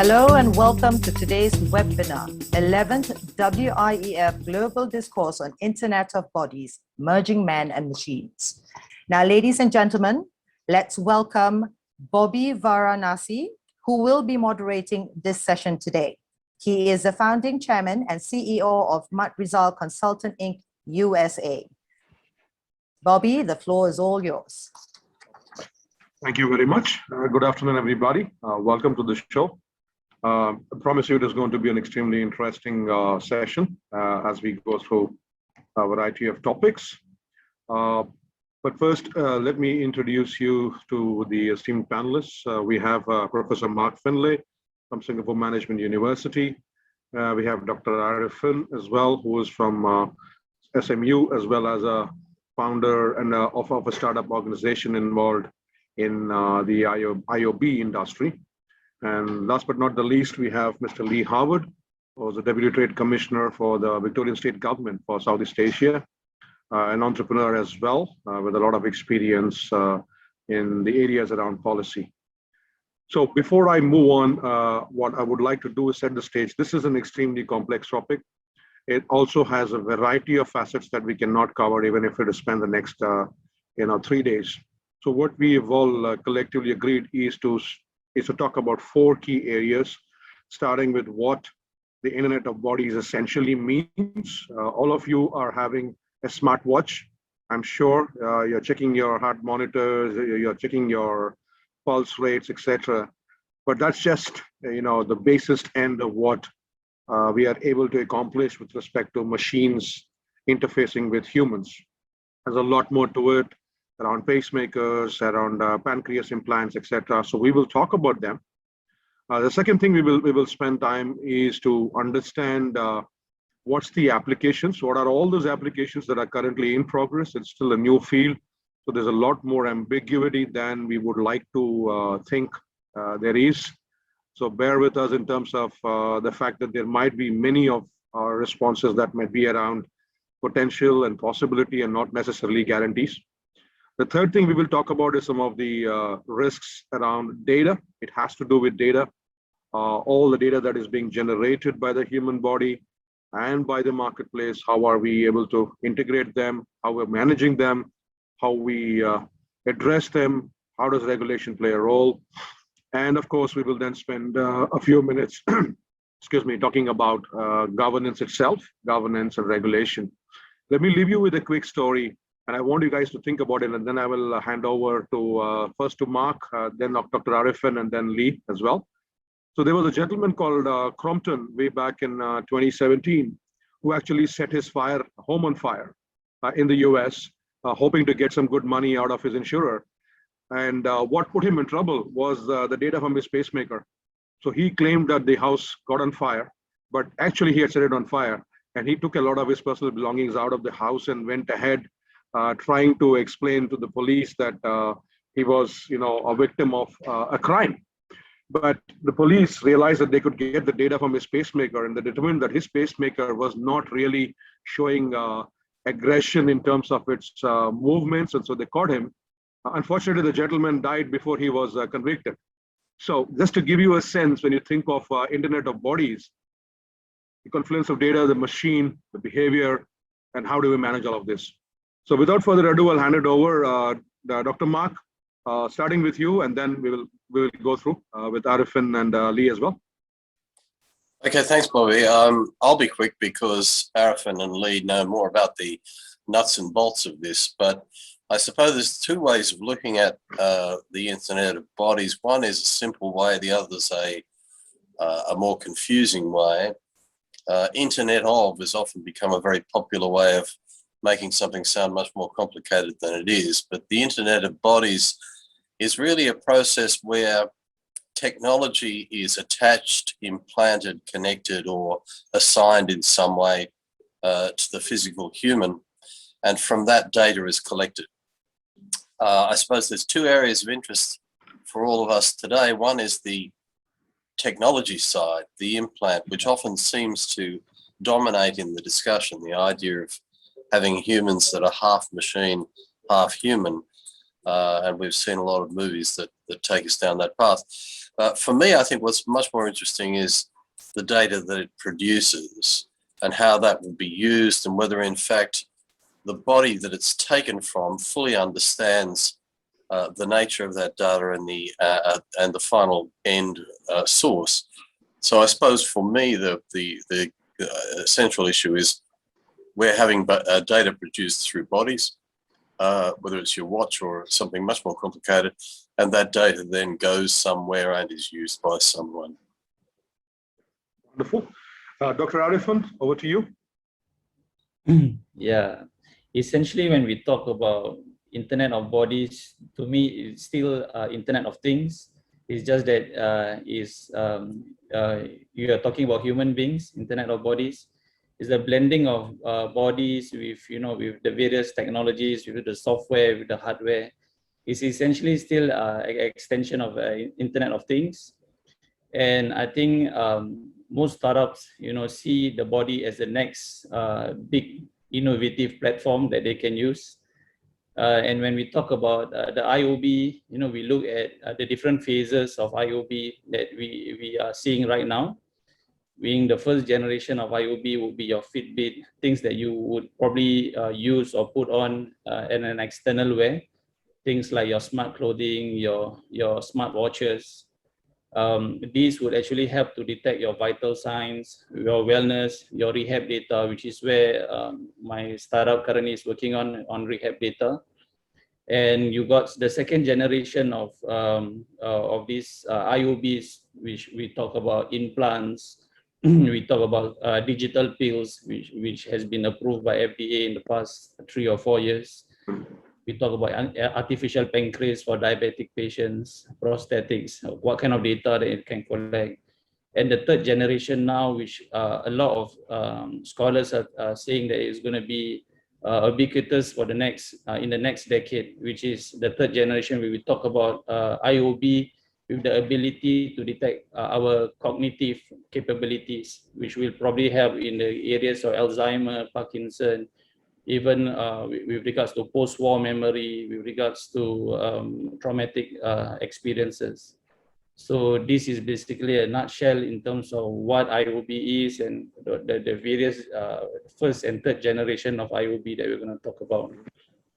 Hello and welcome to today's webinar, 11th WIEF Global Discourse on Internet of Bodies, Merging Man and Machines. Now, ladies and gentlemen, let's welcome Bobby Varanasi, who will be moderating this session today. He is the founding chairman and CEO of Matryzel Consultant Inc. USA. Bobby, the floor is all yours. Thank you very much. Good afternoon, everybody. Welcome to the show. I promise you it is going to be an extremely interesting session as we go through a variety of topics. But first, let me introduce you to the esteemed panelists. We have Professor Mark Findlay from Singapore Management University. We have Dr. Ariffin as well, who is from SMU, as well as a founder and of a startup organization involved in the IOB industry. And last but not the least, we have Mr. Leigh Howard, who is the Deputy Trade Commissioner for the Victorian State Government for Southeast Asia, an entrepreneur as well, with a lot of experience in the areas around policy. So before I move on, what I would like to do is set the stage. This is an extremely complex topic. It also has a variety of facets that we cannot cover, even if we were to spend the next 3 days. So what we have all collectively agreed is to talk about 4 key areas, starting with what the Internet of Bodies essentially means. All of you are having a smartwatch. I'm sure you're checking your heart monitors, you're checking your pulse rates, etc. But that's just the basest end of what we are able to accomplish with respect to machines interfacing with humans. There's a lot more to it, around pacemakers, around pancreas implants, etc. So we will talk about them. The second thing we will spend time is to understand what's the applications, what are all those applications that are currently in progress. It's still a new field, so there's a lot more ambiguity than we would like to think there is. So bear with us in terms of the fact that there might be many of our responses that might be around potential and possibility and not necessarily guarantees. The third thing we will talk about is some of the risks around data. It has to do with data, all the data that is being generated by the human body and by the marketplace. How are we able to integrate them? How we're managing them? How we address them? How does regulation play a role? And of course, we will then spend a few minutes, talking about governance itself, governance and regulation. Let me leave you with a quick story. And I want you guys to think about it, and then I will hand over to first to Mark, then Dr. Ariffin, and then Leigh as well. So there was a gentleman called Crompton way back in 2017, who actually set his home on fire in the US, hoping to get some good money out of his insurer. And what put him in trouble was the data from his pacemaker. So he claimed that the house got on fire, but actually he had set it on fire. And he took a lot of his personal belongings out of the house and went ahead trying to explain to the police that he was, a victim of a crime. But the police realized that they could get the data from his pacemaker, and they determined that his pacemaker was not really showing aggression in terms of its movements, and so they caught him. Unfortunately, the gentleman died before he was convicted. So just to give you a sense, when you think of Internet of Bodies, the confluence of data, the machine, the behavior, and how do we manage all of this? So without further ado, I'll hand it over Dr. Mark, starting with you, and then we will go through with Ariffin and Leigh as well. Okay, thanks, Bobby. I'll be quick because Ariffin and Leigh know more about the nuts and bolts of this, but I suppose there's 2 ways of looking at the Internet of Bodies. One is a simple way, the other is a more confusing way. Internet of has often become a very popular way of making something sound much more complicated than it is. But the Internet of Bodies is really a process where technology is attached, implanted, connected, or assigned in some way to the physical human, and from that data is collected. I suppose there's 2 areas of interest for all of us today. One is the technology side, the implant, which often seems to dominate in the discussion, the idea of having humans that are half machine, half human. And we've seen a lot of movies that take us down that path. For me, I think what's much more interesting is the data that it produces and how that will be used, and whether in fact the body that it's taken from fully understands the nature of that data and the final end source. So I suppose for me, the central issue is we're having data produced through bodies, whether it's your watch or something much more complicated, and that data then goes somewhere and is used by someone. Wonderful. Dr. Ariffin, over to you. Yeah, essentially when we talk about Internet of Bodies, to me it's still Internet of Things. It's just that you are talking about human beings. Internet of Bodies is a blending of bodies with with the various technologies, with the software, with the hardware. It's essentially still an extension of Internet of Things. And I think most startups, see the body as the next big innovative platform that they can use. And when we talk about the IOB, we look at the different phases of IOB that we are seeing right now. Being the first generation of IOB would be your Fitbit, things that you would probably use or put on in an external way. Things like your smart clothing, your smart watches. These would actually help to detect your vital signs, your wellness, your rehab data, which is where my startup currently is working on rehab data. And you got the second generation of these IOBs, which we talk about implants. We talk about digital pills, which has been approved by FDA in the past 3 or 4 years. We talk about artificial pancreas for diabetic patients, prosthetics, what kind of data that it can collect. And the third generation now, which a lot of scholars are saying that is going to be ubiquitous for in the next decade, which is the third generation, where we talk about IOB with the ability to detect our cognitive capabilities, which will probably help in the areas of Alzheimer, Parkinson, even with regards to post-war memory, with regards to traumatic experiences. So this is basically a nutshell in terms of what IOB is and the various first and third generation of IOB that we're going to talk about.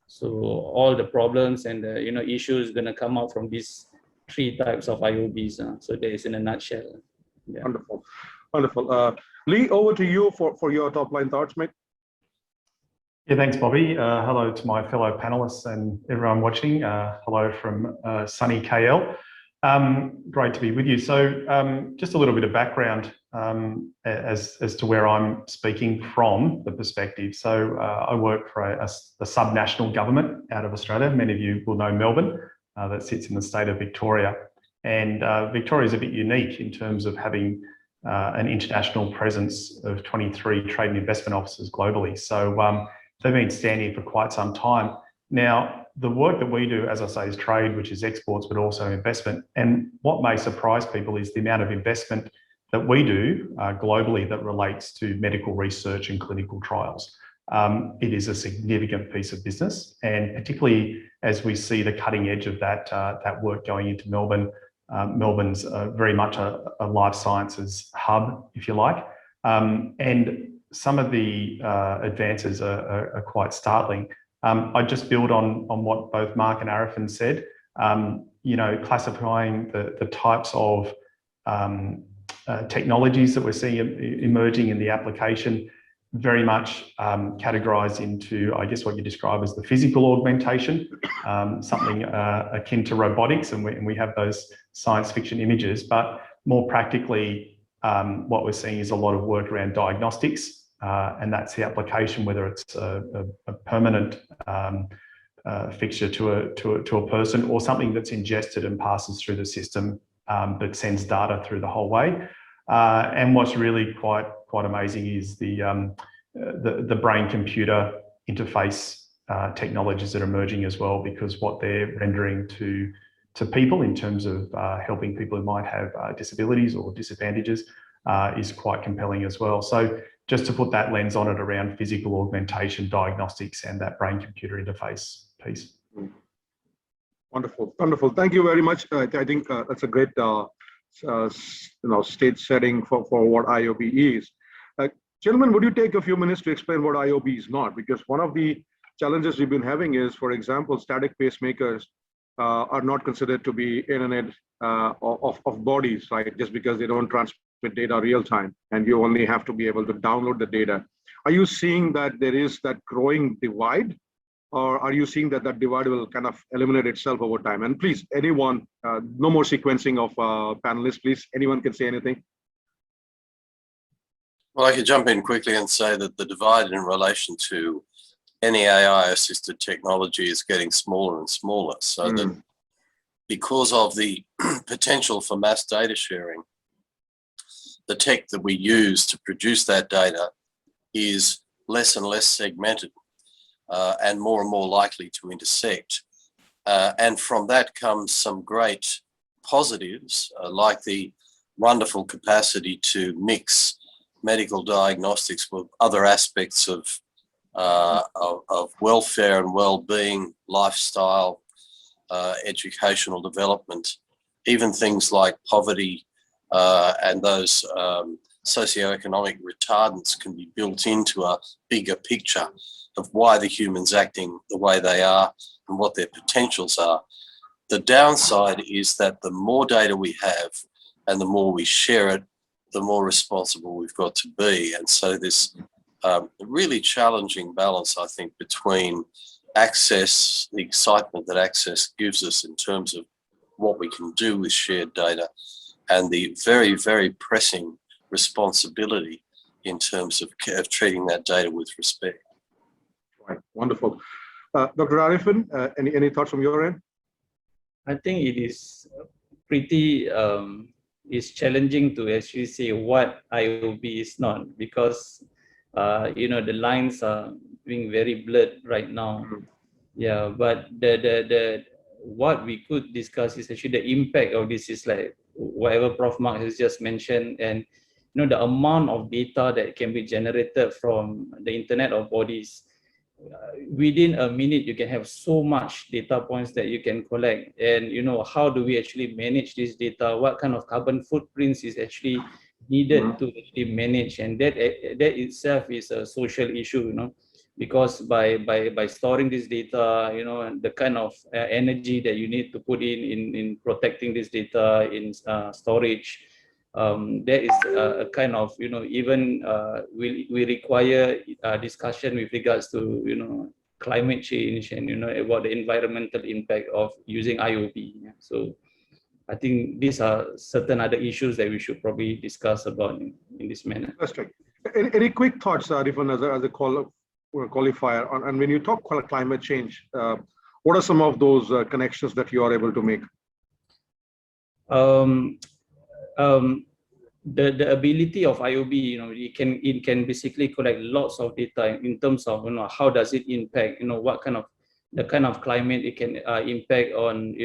So all the problems and the issues going to come out from these 3 types of IOBs. So that is in a nutshell. Yeah. Wonderful, wonderful. Leigh, over to you for your top line thoughts, mate. Yeah, thanks, Bobby. Hello to my fellow panelists and everyone watching. Hello from sunny KL. Great to be with you. So just a little bit of background as to where I'm speaking from the perspective. So I work for a subnational government out of Australia. Many of you will know Melbourne, that sits in the state of Victoria. And Victoria is a bit unique in terms of having an international presence of 23 trade and investment offices globally. So they've been standing for quite some time. Now, the work that we do, as I say, is trade, which is exports, but also investment. And what may surprise people is the amount of investment that we do globally that relates to medical research and clinical trials. It is a significant piece of business, and particularly as we see the cutting edge of that work going into Melbourne. Melbourne's very much a life sciences hub, if you like, and some of the advances are quite startling. I just build on what both Mark and Ariffin said. Classifying the types of technologies that we're seeing emerging in the application, very much categorized into, I guess, what you describe as the physical augmentation, something akin to robotics, and we have those science fiction images. But more practically, what we're seeing is a lot of work around diagnostics. And that's the application, whether it's a permanent fixture to a person or something that's ingested and passes through the system, but sends data through the whole way. And what's really quite amazing is the brain-computer interface technologies that are emerging as well, because what they're rendering to people in terms of helping people who might have disabilities or disadvantages is quite compelling as well. So just to put that lens on it around physical augmentation, diagnostics, and that brain-computer interface piece. Wonderful, wonderful. Thank you very much. I think that's a great stage setting for what IOB is. Gentlemen, would you take a few minutes to explain what IOB is not? Because one of the challenges we've been having is, for example, static pacemakers are not considered to be internet of bodies, right? Just because they don't transmit data real time, and you only have to be able to download the data. Are you seeing that there is that growing divide, or are you seeing that divide will kind of eliminate itself over time? And please, anyone, no more sequencing of panelists, please. Anyone can say anything. Well, I could jump in quickly and say that the divide in relation to any AI-assisted technology is getting smaller and smaller. So that because of the potential for mass data sharing, the tech that we use to produce that data is less and less segmented and more likely to intersect. And from that comes some great positives, like the wonderful capacity to mix medical diagnostics with other aspects of welfare and well-being, lifestyle, educational development, even things like poverty and those socioeconomic retardants can be built into a bigger picture of why the humans acting the way they are and what their potentials are. The downside is that the more data we have and the more we share it, the more responsible we've got to be. And so this really challenging balance, I think, between access, the excitement that access gives us in terms of what we can do with shared data, and the very, very pressing responsibility in terms of treating that data with respect. Right, wonderful. Dr. Ariffin, any thoughts from your end? I think it is pretty it's challenging to actually say what IOB is not, because the lines are being very blurred right now. Yeah, but the what we could discuss is actually the impact of this is like whatever Prof. Mark has just mentioned, and the amount of data that can be generated from the Internet of Bodies. Within a minute, you can have so much data points that you can collect, and how do we actually manage this data? What kind of carbon footprints is actually needed to actually manage? And that itself is a social issue, because by storing this data, and the kind of energy that you need to put in protecting this data in storage, there is a kind of even we require discussion with regards to climate change and about the environmental impact of using IOB. So I think these are certain other issues that we should probably discuss about in this manner. That's right. Any quick thoughts, Ariffin, as a qualifier, and when you talk climate change, what are some of those connections that you are able to make? The ability of IOB, it can basically collect lots of data in terms of how does it impact, what kind of the kind of climate it can impact on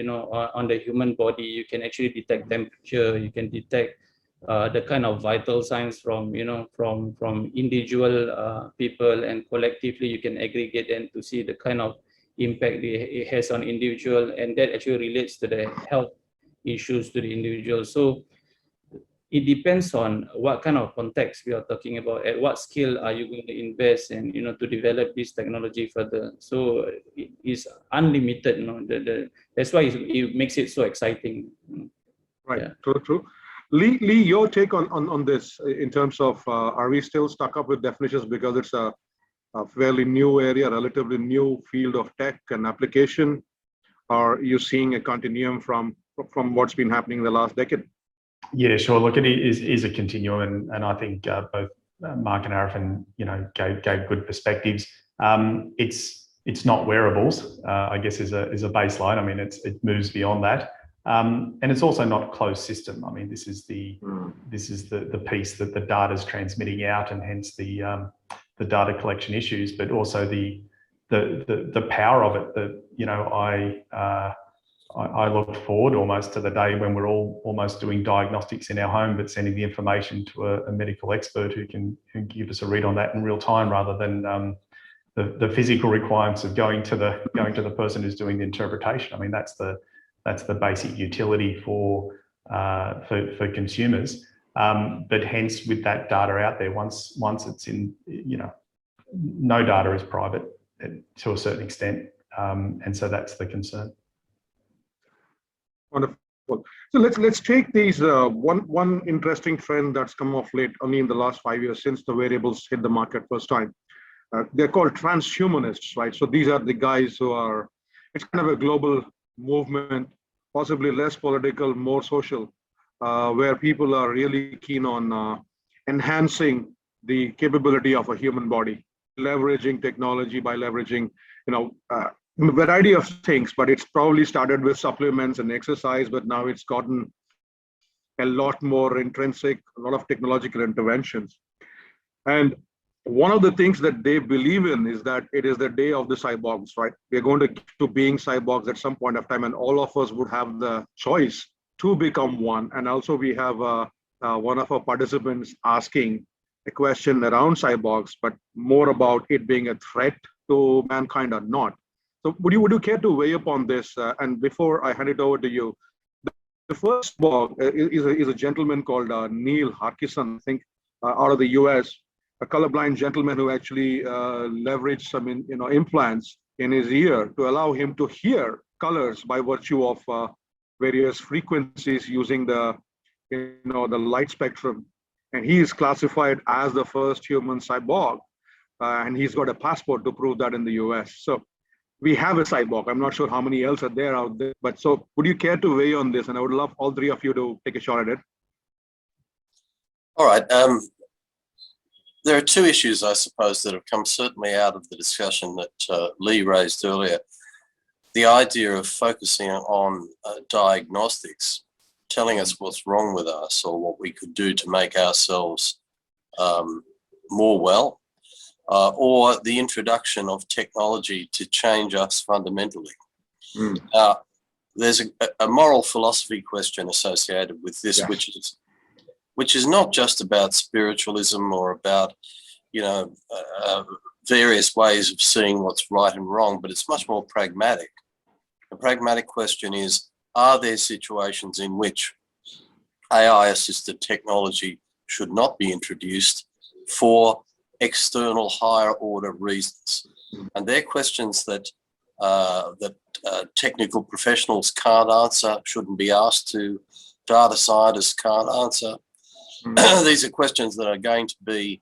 on the human body. You can actually detect temperature. You can detect the kind of vital signs from from individual people, and collectively you can aggregate them to see the kind of impact it has on individual, and that actually relates to the health issues to the individual. So it depends on what kind of context we are talking about. At what scale are you going to invest and to develop this technology further? So it is unlimited. That's why it makes it so exciting. Right. Yeah. True. Leigh, your take on this in terms of are we still stuck up with definitions because it's a fairly new area, relatively new field of tech and application? Or are you seeing a continuum from what's been happening in the last decade? Yeah, sure. Look, it is a continuum, and I think both Mark and Ariffin, gave good perspectives. It's not wearables, I guess, is a baseline. I mean, it moves beyond that, and it's also not closed system. I mean, this is the piece that the data is transmitting out, and hence the data collection issues, but also the power of it. That I look forward almost to the day when we're all almost doing diagnostics in our home, but sending the information to a medical expert who can give us a read on that in real time, rather than the physical requirements of going to the person who's doing the interpretation. I mean, that's the basic utility for for consumers. But hence, with that data out there, once it's in, no data is private to a certain extent, and so that's the concern. Wonderful. So let's take these one interesting trend that's come off late, only in the last 5 years since the variables hit the market first time. They're called transhumanists, right? So these are the guys who are, it's kind of a global movement, possibly less political, more social, where people are really keen on enhancing the capability of a human body, leveraging technology by leveraging, a variety of things, but it's probably started with supplements and exercise, but now it's gotten a lot more intrinsic, a lot of technological interventions. And one of the things that they believe in is that it is the day of the cyborgs, right? We're going to get to being cyborgs at some point of time, and all of us would have the choice to become one. And also we have one of our participants asking a question around cyborgs, but more about it being a threat to mankind or not. So would you care to weigh up on this? And before I hand it over to you, the first blog is a gentleman called Neil Harkison, I think, out of the US, a colorblind gentleman who actually leveraged some implants in his ear to allow him to hear colors by virtue of various frequencies using the light spectrum. And he is classified as the first human cyborg, and he's got a passport to prove that in the US. So we have a cyborg. I'm not sure how many else are there out there, but so would you care to weigh on this? And I would love all three of you to take a shot at it. All right. There are two issues, I suppose, that have come certainly out of the discussion that Leigh raised earlier. The idea of focusing on diagnostics, telling us what's wrong with us or what we could do to make ourselves more well, or the introduction of technology to change us fundamentally. There's a moral philosophy question associated with this, yes, which is not just about spiritualism or about various ways of seeing what's right and wrong, but it's much more pragmatic. The pragmatic question is, are there situations in which AI-assisted technology should not be introduced for external higher order reasons? And they're questions that technical professionals can't answer, shouldn't be asked to, data scientists can't answer. These are questions that are going to be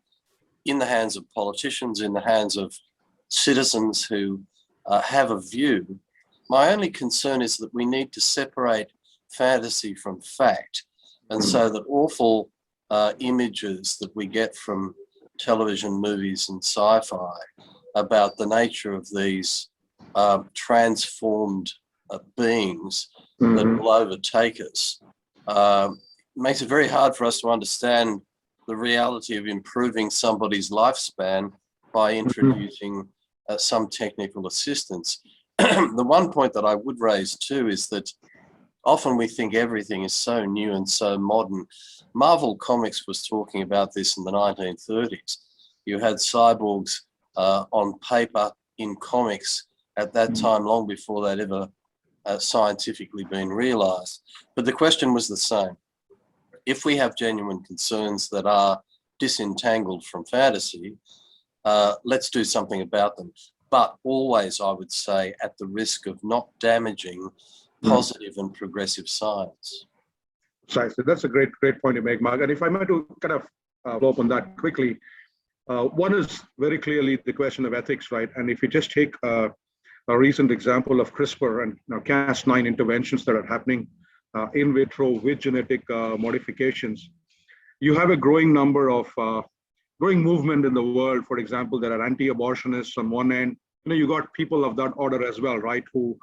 in the hands of politicians, in the hands of citizens who have a view. My only concern is that we need to separate fantasy from fact. And so that awful images that we get from television, movies and sci-fi about the nature of these transformed beings that will overtake us makes it very hard for us to understand the reality of improving somebody's lifespan by introducing some technical assistance. The one point that I would raise too is that often we think everything is so new and so modern. Marvel Comics was talking about this in the 1930s. You had cyborgs on paper in comics at that time, long before they'd ever scientifically been realized. But the question was the same. If we have genuine concerns that are disentangled from fantasy, let's do something about them. But always, I would say, at the risk of not damaging positive and progressive science. Precisely. That's a great point to make, Mark. And if I might to kind of follow up on that quickly, one is very clearly the question of ethics, right? And if you just take a recent example of CRISPR and Cas9 interventions that are happening in vitro with genetic modifications, you have a growing number of growing movement in the world. For example, there are anti-abortionists on one end. You got people of that order as well, right, who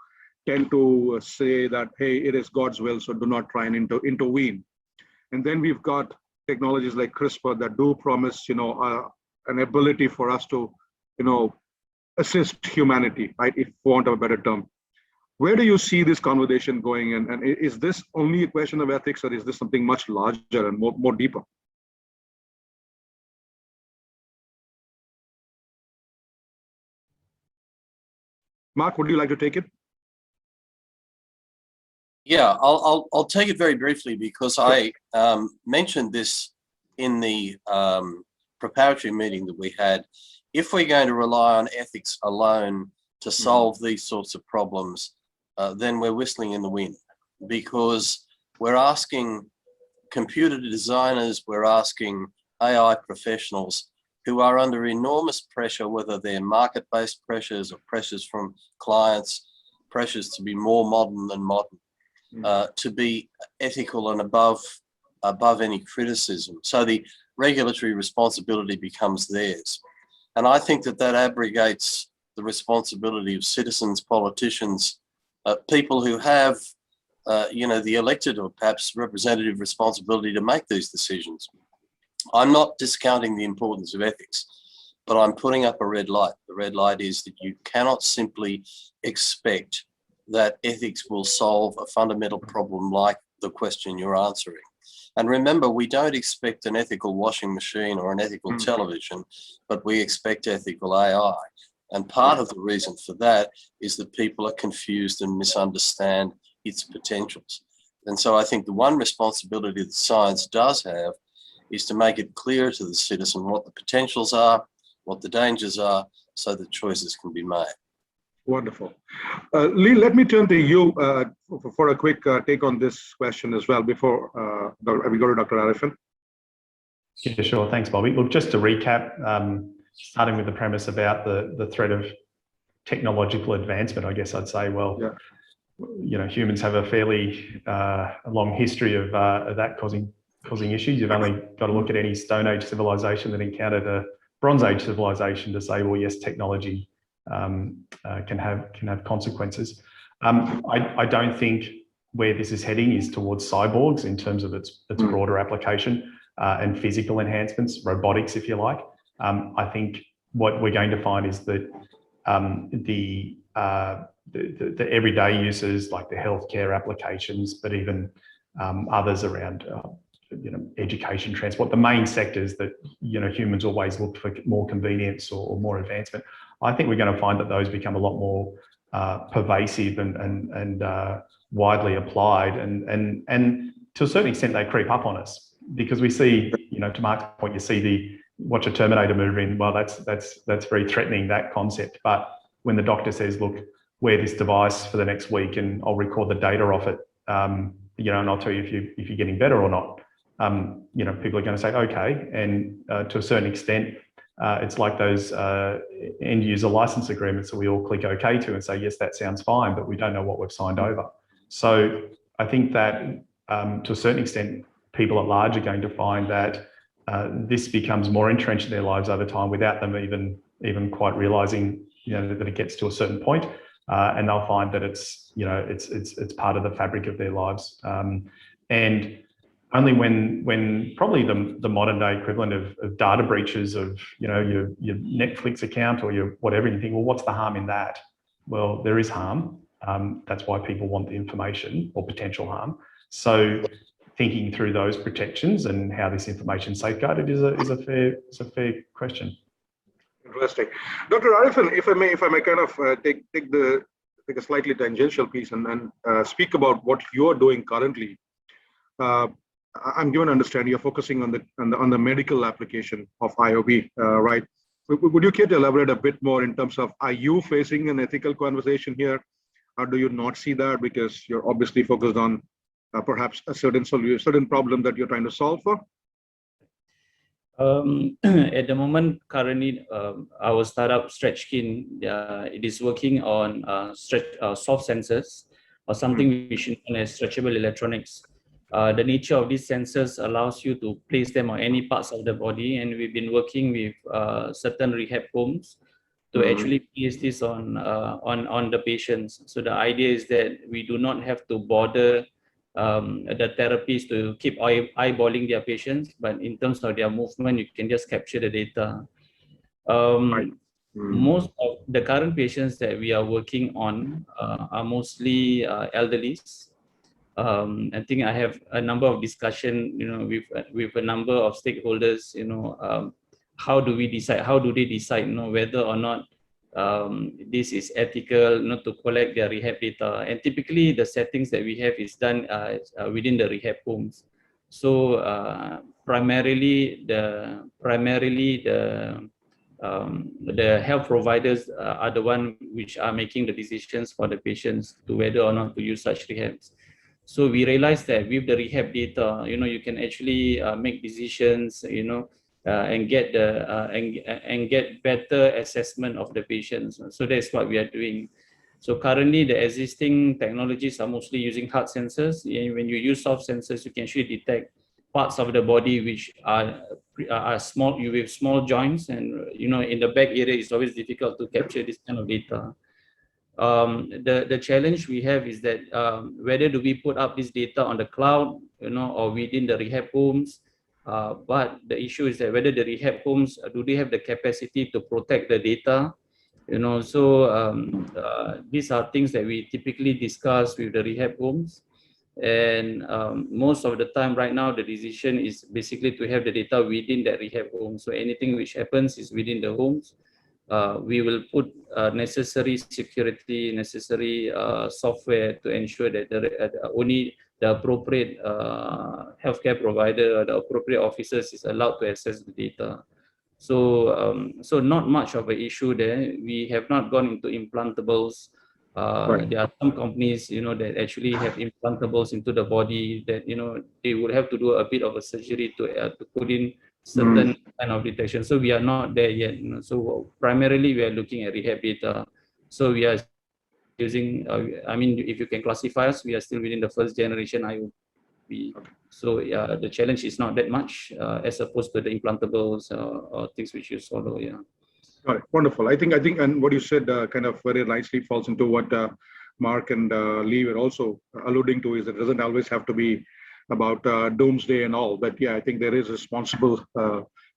tend to say that, hey, it is God's will, so do not try and intervene. And then we've got technologies like CRISPR that do promise, an ability for us to, assist humanity, right, if for want of a better term. Where do you see this conversation going? And is this only a question of ethics, or is this something much larger and more deeper? Mark, would you like to take it? Yeah, I'll take it very briefly because I mentioned this in the preparatory meeting that we had. If we're going to rely on ethics alone to solve these sorts of problems, then we're whistling in the wind, because we're asking computer designers, we're asking AI professionals who are under enormous pressure, whether they're market-based pressures or pressures from clients, pressures to be more modern than modern, to be ethical and above any criticism. So the regulatory responsibility becomes theirs. And I think that abrogates the responsibility of citizens, politicians, people who have, the elected or perhaps representative responsibility to make these decisions. I'm not discounting the importance of ethics, but I'm putting up a red light. The red light is that you cannot simply expect that ethics will solve a fundamental problem like the question you're answering. And remember, we don't expect an ethical washing machine or an ethical television, but we expect ethical AI. And part of the reason for that is that people are confused and misunderstand its potentials. And so I think the one responsibility that science does have is to make it clear to the citizen what the potentials are, what the dangers are, so that choices can be made. Wonderful. Leigh, let me turn to you for a quick take on this question as well before we go to Dr. Ariffin. Yeah, sure. Thanks, Bobby. Look, just to recap, starting with the premise about the threat of technological advancement, I guess I'd say, well, humans have a fairly long history of that causing issues. You've only got to look at any Stone Age civilization that encountered a Bronze Age civilization to say, well, yes, technology can have consequences. I don't think where this is heading is towards cyborgs in terms of its broader application and physical enhancements, robotics, if you like. I think what we're going to find is that the everyday uses, like the healthcare applications, but even others around education, transport, the main sectors that humans always look for more convenience or more advancement. I think we're going to find that those become a lot more pervasive and widely applied, and to a certain extent they creep up on us, because we see, to Mark's point, you watch a Terminator movie, and well, that's very threatening, that concept. But when the doctor says, look, wear this device for the next week and I'll record the data off it, and I'll tell you if you're getting better or not, people are going to say, okay. And to a certain extent, it's like those end user license agreements that we all click okay to and say, yes, that sounds fine, but we don't know what we've signed over. So I think that to a certain extent, people at large are going to find that this becomes more entrenched in their lives over time without them even quite realizing, that it gets to a certain point, and they'll find that it's part of the fabric of their lives. And only when probably the modern day equivalent of data breaches of, your Netflix account or your whatever, you think, well, what's the harm in that? Well, there is harm. That's why people want the information, or potential harm. So thinking through those protections and how this information is safeguarded is a fair question. Interesting. Dr. Ariffin, if I may kind of take a slightly tangential piece and speak about what you're doing currently. I'm given to understand you're focusing on the medical application of IOB, right? Would you care to elaborate a bit more in terms of, are you facing an ethical conversation here, or do you not see that because you're obviously focused on perhaps a certain problem that you're trying to solve for? At the moment, currently, our startup StretchSkin, it is working on soft sensors, or something we should know as stretchable electronics. The nature of these sensors allows you to place them on any parts of the body, and we've been working with certain rehab homes to actually place this on the patients. So the idea is that we do not have to bother the therapists to keep eyeballing their patients, but in terms of their movement, you can just capture the data. Most of the current patients that we are working on are mostly elderlies. I think I have a number of discussion, with a number of stakeholders. How do they decide, whether or not this is ethical not to collect their rehab data. And typically the settings that we have is done within the rehab homes. So primarily the health providers are the one which are making the decisions for the patients to whether or not to use such rehabs. So we realized that with the rehab data, you can actually make decisions, and get better assessment of the patients. So that's what we are doing. So currently the existing technologies are mostly using hard sensors. When you use soft sensors, you can actually detect parts of the body which are small, with small joints, and in the back area it's always difficult to capture this kind of data. The challenge we have is that whether do we put up this data on the cloud, or within the rehab homes. But the issue is that whether the rehab homes do they have the capacity to protect the data, So these are things that we typically discuss with the rehab homes, and most of the time right now the decision is basically to have the data within that rehab home. So anything which happens is within the homes. We will put necessary security, necessary software to ensure that only the appropriate healthcare provider, the appropriate officers is allowed to access the data. So, so not much of an issue there. We have not gone into implantables. Right. There are some companies, that actually have implantables into the body that, they would have to do a bit of a surgery to put in certain kind of detection. So we are not there yet. So primarily we are looking at rehab data. So we are using, if you can classify us, we are still within the first generation IOB. So the challenge is not that much as opposed to the implantables or things which you follow. Yeah. Got it. Wonderful. I think, and what you said kind of very nicely falls into what Mark and Leigh were also alluding to, is it doesn't always have to be about doomsday and all, but yeah, I think there is responsible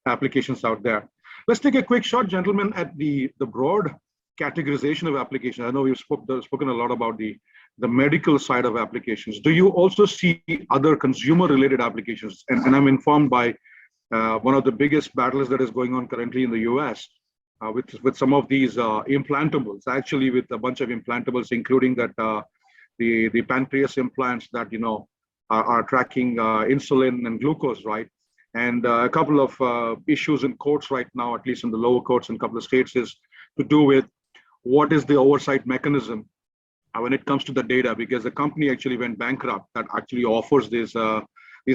applications out there. Let's take a quick shot, gentlemen, at the broad categorization of applications. I know we've spoken a lot about the medical side of applications. Do you also see other consumer-related applications? And I'm informed by one of the biggest battles that is going on currently in the US with some of these implantables, actually with a bunch of implantables, including that the pancreas implants that, are tracking insulin and glucose, right? And a couple of issues in courts right now, at least in the lower courts in a couple of states, is to do with what is the oversight mechanism when it comes to the data, because the company actually went bankrupt that actually offers these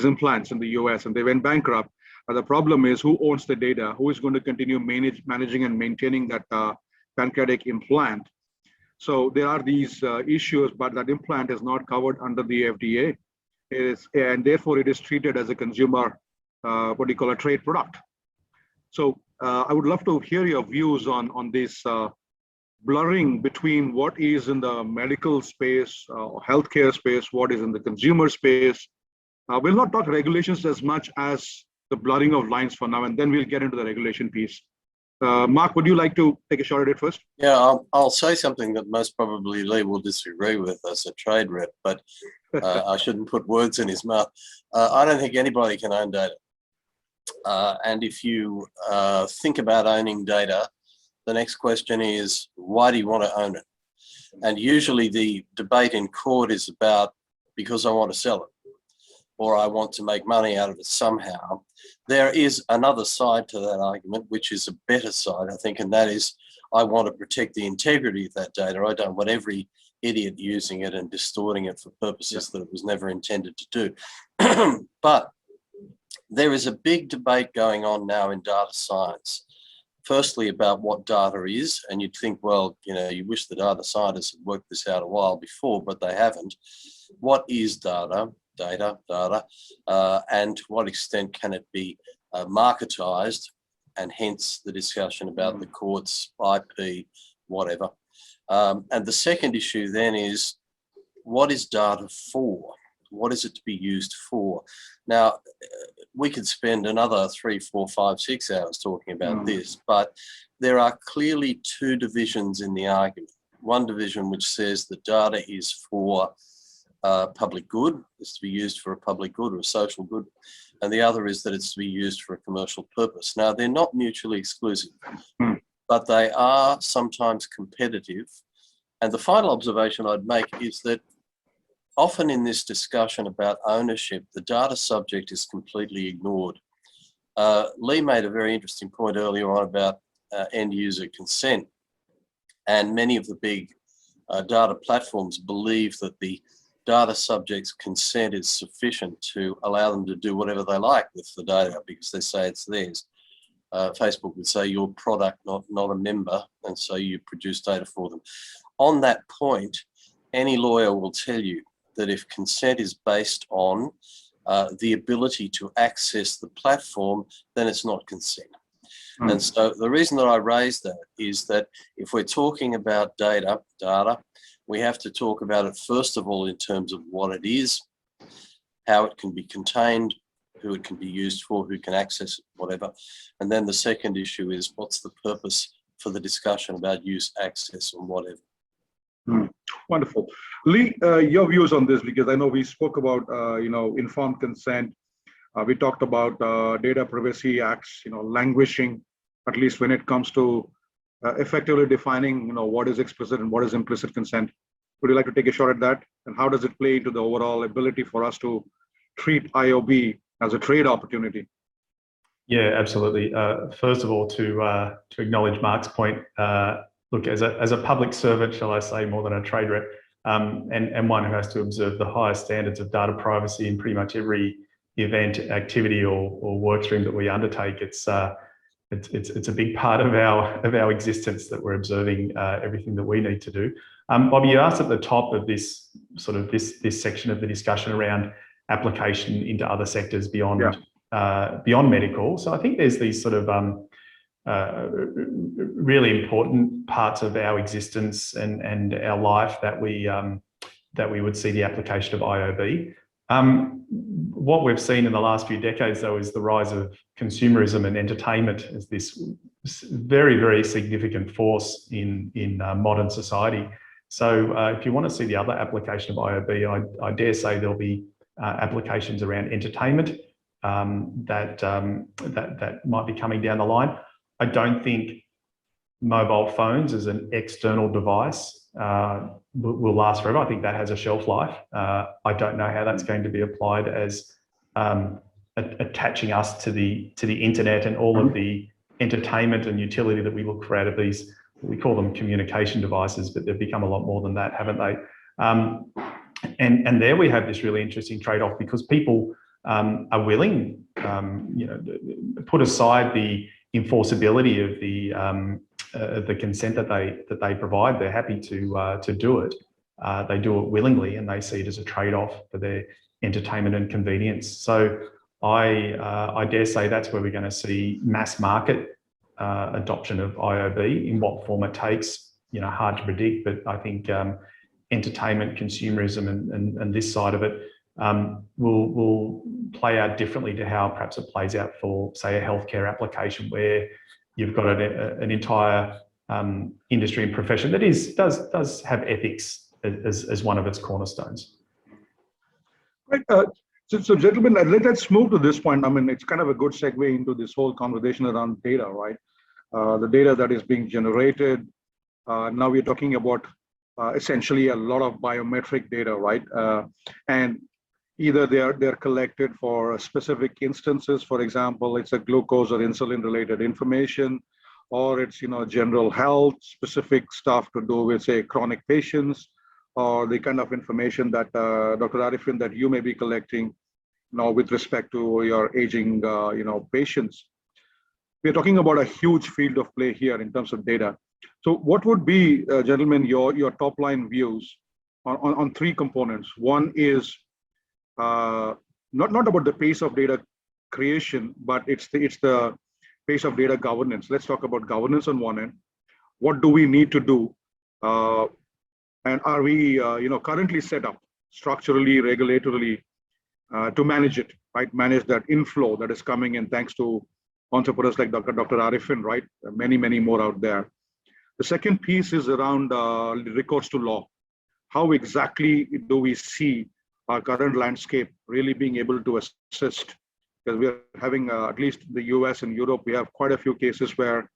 implants in the US, and they went bankrupt. The problem is who owns the data, who is going to continue managing and maintaining that pancreatic implant. So there are these issues, but that implant is not covered under the FDA. And therefore it is treated as a consumer, what do you call, a trade product. So I would love to hear your views on this blurring between what is in the medical space, or healthcare space, what is in the consumer space. We'll not talk regulations as much as the blurring of lines for now, and then we'll get into the regulation piece. Mark, would you like to take a shot at it first? Yeah, I'll say something that most probably Leigh will disagree with as a trade rep, but I shouldn't put words in his mouth. I don't think anybody can own data. And if you think about owning data, the next question is, why do you want to own it? And usually the debate in court is about, because I want to sell it, or I want to make money out of it somehow. There is another side to that argument, which is a better side, I think, and that is, I want to protect the integrity of that data. I don't want every idiot using it and distorting it for purposes that it was never intended to do. But there is a big debate going on now in data science. Firstly, about what data is, and you'd think, well, you wish the data scientists had worked this out a while before, but they haven't. What is data, and to what extent can it be marketized, and hence the discussion about the courts, IP, whatever. And the second issue then is, what is data for? What is it to be used for? Now, we could spend another 3, 4, 5, 6 hours talking about this, but there are clearly two divisions in the argument. One division which says that data is for public good, it's to be used for a public good or a social good, and the other is that it's to be used for a commercial purpose. Now, they're not mutually exclusive. but they are sometimes competitive. And the final observation I'd make is that often in this discussion about ownership, the data subject is completely ignored. Leigh made a very interesting point earlier on about end user consent. And many of the big data platforms believe that the data subject's consent is sufficient to allow them to do whatever they like with the data because they say it's theirs. Facebook would say your product, not a member, and so you produce data for them. On that point, any lawyer will tell you that if consent is based on the ability to access the platform, then it's not consent. And so the reason that I raise that is that if we're talking about data, we have to talk about it first of all in terms of what it is, how it can be contained, who it can be used for, who can access it, whatever. And then the second issue is what's the purpose for the discussion about use, access, and whatever. Wonderful. Leigh, your views on this, because I know we spoke about, informed consent. We talked about data privacy acts, languishing, at least when it comes to effectively defining, what is explicit and what is implicit consent. Would you like to take a shot at that? And how does it play into the overall ability for us to treat IOB as a trade opportunity? Yeah, absolutely. First of all, to acknowledge Mark's point, look, as a public servant, shall I say, more than a trade rep, and one who has to observe the highest standards of data privacy in pretty much every event, activity, or work stream that we undertake, it's a big part of our existence that we're observing everything that we need to do. Bobby, you asked at the top of this this section of the discussion around application into other sectors beyond beyond medical. So I think there's these sort of really important parts of our existence and our life that we would see the application of IOB. What we've seen in the last few decades, though, is the rise of consumerism and entertainment as this very, very significant force in modern society. So if you want to see the other application of IOB, I dare say there'll be applications around entertainment that might be coming down the line. I don't think mobile phones as an external device will last forever. I think that has a shelf life. I don't know how that's going to be applied as attaching us to the internet and all of the entertainment and utility that we look for out of these. We call them communication devices, but they've become a lot more than that, haven't they? And there we have this really interesting trade-off because people are willing, put aside the enforceability of the consent that they provide. They're happy to do it. They do it willingly, and they see it as a trade-off for their entertainment and convenience. So I dare say that's where we're going to see mass market adoption of IOB. In what form it takes, hard to predict. But I think entertainment, consumerism, and this side of it will play out differently to how perhaps it plays out for, say, a healthcare application where you've got an entire industry and profession that does have ethics as one of its cornerstones. Right. So gentlemen, let's move to this point. I mean, it's kind of a good segue into this whole conversation around data, right? The data that is being generated. Now we're talking about essentially a lot of biometric data, right? And either they're collected for specific instances. For example, it's a glucose or insulin related information, or it's general health specific stuff to do with, say, chronic patients, or the kind of information that Dr. Ariffin, that you may be collecting with respect to your aging patients. We're talking about a huge field of play here in terms of data. So what would be, gentlemen, your top line views on three components? One is not about the pace of data creation, but it's the pace of data governance. Let's talk about governance on one end. What do we need to do? And are we currently set up structurally, regulatorily to manage it, right? Manage that inflow that is coming in thanks to entrepreneurs like Dr. Ariffin, right? Many more out there. The second piece is around recourse to law. How exactly do we see our current landscape really being able to assist? Because we are having, at least the US and Europe, we have quite a few cases where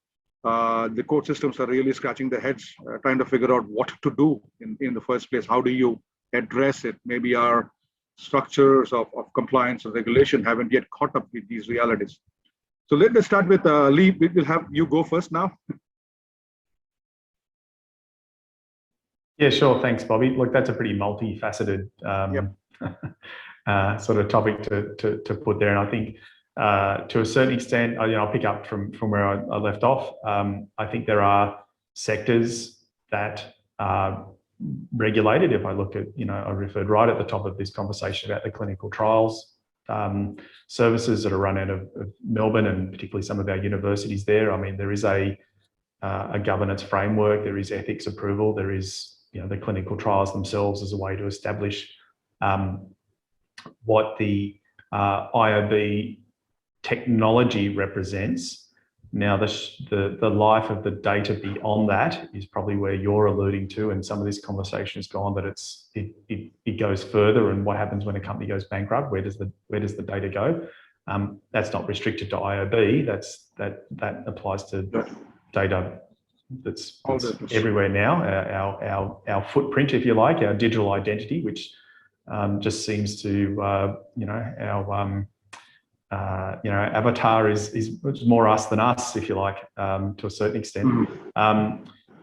The court systems are really scratching their heads, trying to figure out what to do in the first place. How do you address it? Maybe our structures of compliance and regulation haven't yet caught up with these realities. So let's start with Leigh. We'll have you go first now. Yeah, sure. Thanks, Bobby. Look, that's a pretty multifaceted sort of topic to put there. And I think to a certain extent, I'll pick up from where I left off. I think there are sectors that are regulated. If I look at, I referred right at the top of this conversation about the clinical trials services that are run out of Melbourne and particularly some of our universities there. I mean, there is a governance framework, there is ethics approval, there is, the clinical trials themselves as a way to establish what the IOB technology represents. Now, the life of the data beyond that is probably where you're alluding to, and some of this conversation has gone that it goes further. And what happens when a company goes bankrupt? Where does the data go? That's not restricted to IOB. That applies to data that's everywhere now. Our footprint, if you like, our digital identity, which just seems to our avatar is more us than us, if you like, to a certain extent.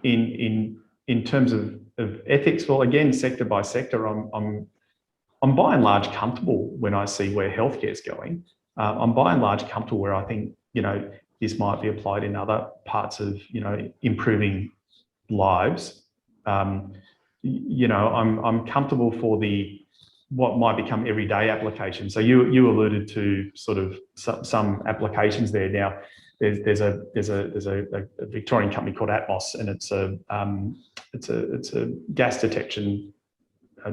In terms of ethics, well, again, sector by sector, I'm by and large comfortable when I see where healthcare is going. I'm by and large comfortable where I think this might be applied in other parts of improving lives. I'm comfortable for what might become everyday applications. So you alluded to sort of some applications there. Now there's a Victorian company called Atmos, and it's a gas detection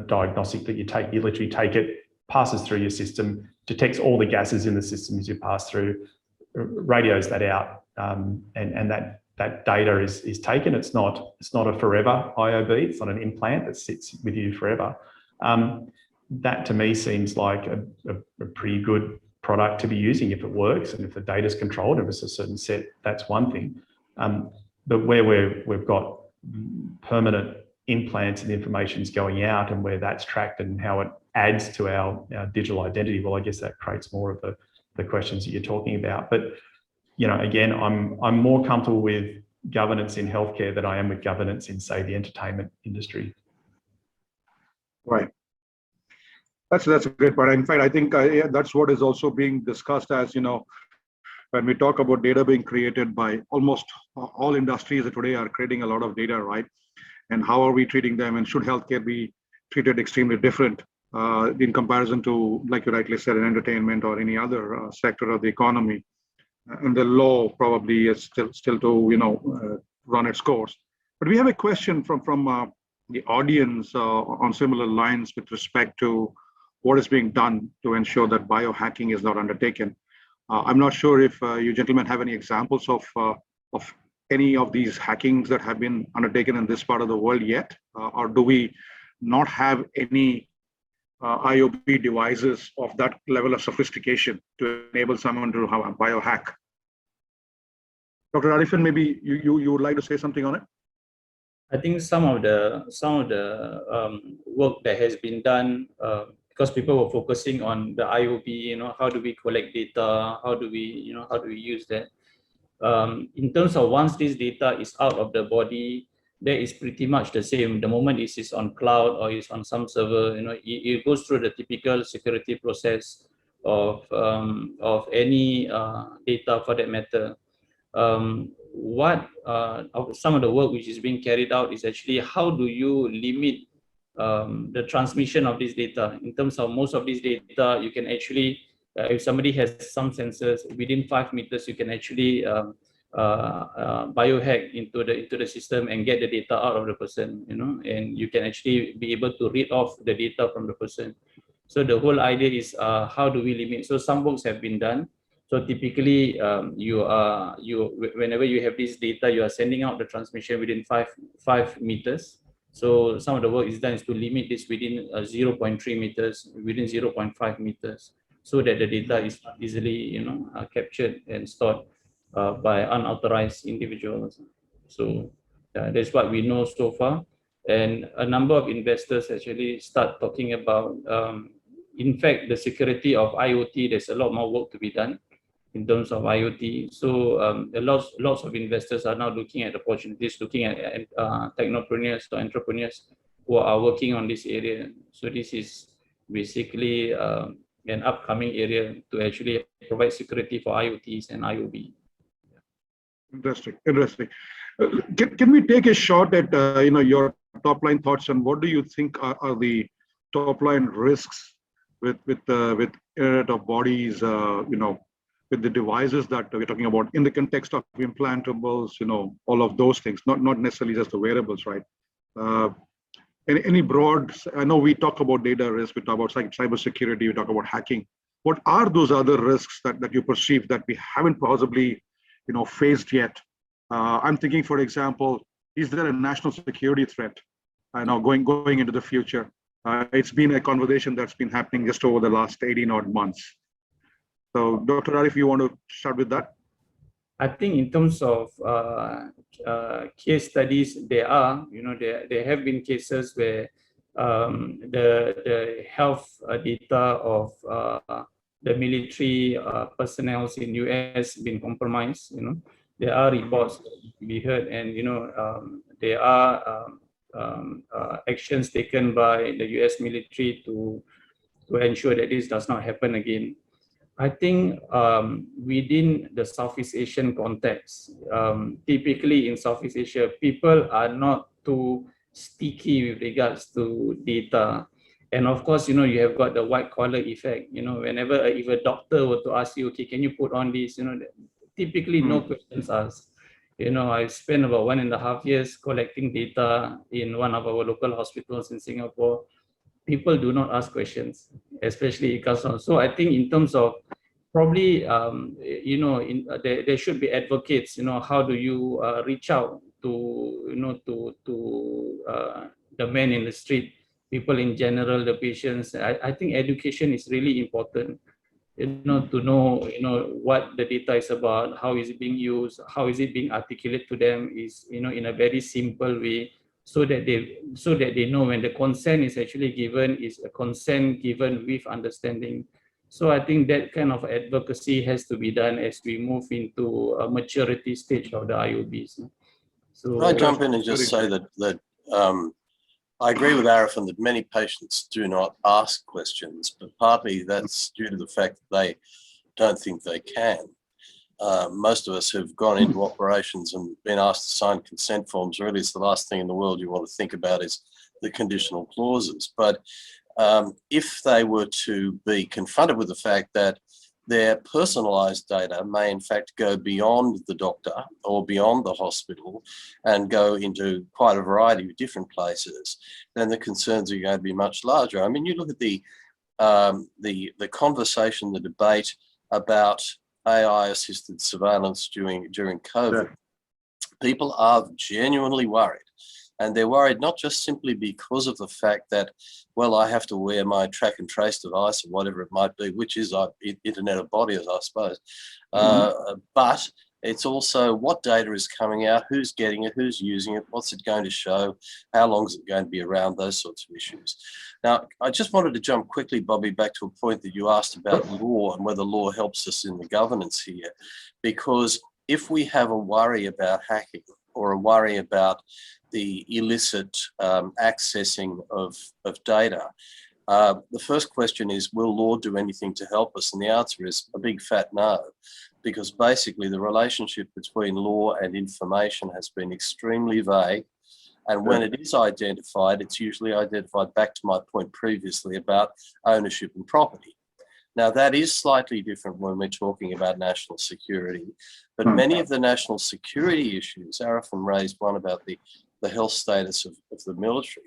diagnostic that you take. You literally take it, passes through your system, detects all the gases in the system as you pass through, radios that out, and that data is taken. It's not a forever IOB. It's not an implant that sits with you forever. That to me seems like a pretty good product to be using if it works and if the data is controlled. If it's a certain set, that's one thing. But where we've got permanent implants and information's going out, and where that's tracked and how it adds to our digital identity, well, I guess that creates more of the questions that you're talking about. But again, I'm more comfortable with governance in healthcare than I am with governance in, say, the entertainment industry. Right. That's a great point. In fact, I think that's what is also being discussed as, when we talk about data being created by almost all industries that today are creating a lot of data, right? And how are we treating them? And should healthcare be treated extremely different in comparison to, like you rightly said, in entertainment or any other sector of the economy? And the law probably is still to, run its course. But we have a question from the audience on similar lines with respect to what is being done to ensure that biohacking is not undertaken. I'm not sure if you gentlemen have any examples of any of these hackings that have been undertaken in this part of the world yet, or do we not have any IOP devices of that level of sophistication to enable someone to have a biohack? Dr. Ariffin, maybe you would like to say something on it? I think some of the work that has been done, because people were focusing on the IOP, how do we collect data, how do we use that? In terms of once this data is out of the body, that is pretty much the same. The moment it is on cloud or is on some server, it goes through the typical security process of any data for that matter. Some of the work which is being carried out is actually how do you limit the transmission of this data. In terms of most of this data, you can actually, if somebody has some sensors within 5 meters, you can actually biohack into the system and get the data out of the person, and you can actually be able to read off the data from the person. So the whole idea is how do we limit? So some works have been done. So typically, whenever you have this data, you are sending out the transmission within 5 meters. So some of the work is done is to limit this within 0.3 meters, within 0.5 meters, so that the data is easily, captured and stored. by unauthorized individuals. So that's what we know so far. And a number of investors actually start talking about, in fact, the security of IoT. There's a lot more work to be done in terms of IoT. So lots of investors are now looking at opportunities, looking at technopreneurs or entrepreneurs who are working on this area. So this is basically an upcoming area to actually provide security for IoTs and IoB. Interesting, interesting. Can we take a shot at your top line thoughts on what do you think are the top line risks with Internet of Bodies, with the devices that we're talking about in the context of implantables, all of those things, not necessarily just the wearables, right? Any broad, I know we talk about data risk, we talk about cybersecurity, we talk about hacking. What are those other risks that you perceive that we haven't possibly, faced yet? I'm thinking, for example, is there a national security threat now going into the future? It's been a conversation that's been happening just over the last 18 odd months. So, Dr. Arif, you want to start with that? I think in terms of case studies, there have been cases where the health data of the military personnel in US been compromised. There are reports that we heard, and there are actions taken by the US military to ensure that this does not happen again. I think within the Southeast Asian context, typically in Southeast Asia, people are not too sticky with regards to data. And of course, you have got the white collar effect. Whenever if a doctor were to ask you, okay, can you put on this? Typically no questions asked. I spent about 1.5 years collecting data in one of our local hospitals in Singapore. People do not ask questions, especially in customs. So I think in terms of probably, there should be advocates. How do you reach out to, the men in the street, people in general, the patients? I think education is really important. To know, what the data is about, how is it being used, how is it being articulated to them is, in a very simple way, so that they know when the consent is actually given is a consent given with understanding. So I think that kind of advocacy has to be done as we move into a maturity stage of the IOBs. So Can I jump in and just say that I agree with Ariffin that many patients do not ask questions, but partly that's due to the fact that they don't think they can. Most of us who've gone into operations and been asked to sign consent forms, really it's the last thing in the world you want to think about is the conditional clauses. But if they were to be confronted with the fact that their personalized data may in fact go beyond the doctor or beyond the hospital and go into quite a variety of different places, then the concerns are going to be much larger. I mean, you look at the conversation, the debate about AI-assisted surveillance during COVID. People are genuinely worried. And they're worried not just simply because of the fact that, well, I have to wear my track and trace device or whatever it might be, which is Internet of Bodies, I suppose. But it's also what data is coming out, who's getting it, who's using it, what's it going to show, how long is it going to be around, those sorts of issues. Now, I just wanted to jump quickly, Bobby, back to a point that you asked about law and whether law helps us in the governance here. Because if we have a worry about hacking or a worry about the illicit accessing of data, the first question is, will law do anything to help us? And the answer is a big fat no, because basically the relationship between law and information has been extremely vague. And when it is identified, it's usually identified back to my point previously about ownership and property. Now, that is slightly different when we're talking about national security, but many of the national security issues, Ariffin raised one about the health status of the military.